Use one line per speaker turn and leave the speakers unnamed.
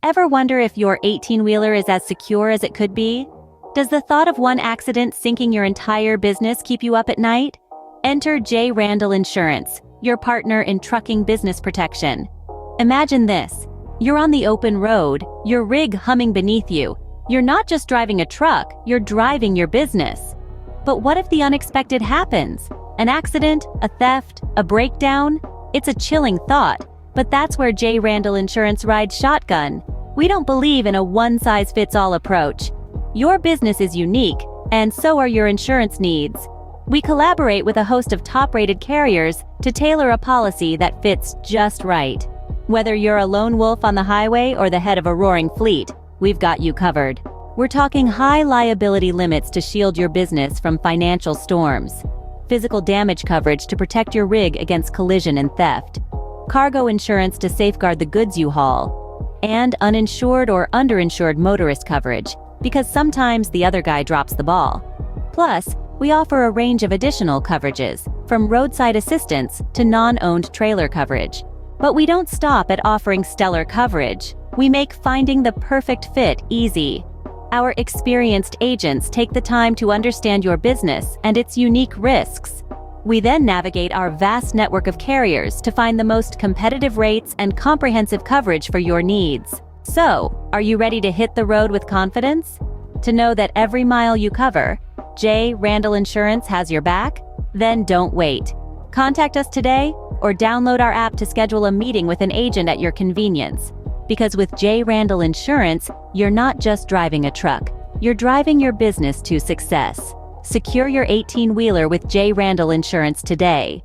Ever wonder if your 18-wheeler is as secure as it could be? Does the thought of one accident sinking your entire business keep you up at night? Enter Randal Insurance, your partner in trucking business protection. Imagine this. You're on the open road, your rig humming beneath you. You're not just driving a truck, you're driving your business. But what if the unexpected happens? An accident, a theft, a breakdown? It's a chilling thought, but that's where Randal Insurance rides shotgun. We don't believe in a one-size-fits-all approach. Your business is unique, and so are your insurance needs. We collaborate with a host of top-rated carriers to tailor a policy that fits just right. Whether you're a lone wolf on the highway or the head of a roaring fleet, we've got you covered. We're talking high liability limits to shield your business from financial storms, physical damage coverage to protect your rig against collision and theft, cargo insurance to safeguard the goods you haul, and uninsured or underinsured motorist coverage, because sometimes the other guy drops the ball. Plus, we offer a range of additional coverages, from roadside assistance to non-owned trailer coverage. But we don't stop at offering stellar coverage. We make finding the perfect fit easy. Our experienced agents take the time to understand your business and its unique risks. We then navigate our vast network of carriers to find the most competitive rates and comprehensive coverage for your needs. So, are you ready to hit the road with confidence? To know that every mile you cover, Randal Insurance has your back? Then don't wait. Contact us today or download our app to schedule a meeting with an agent at your convenience. Because with Randal Insurance, you're not just driving a truck, you're driving your business to success. Secure your 18-wheeler with Randal Insurance today.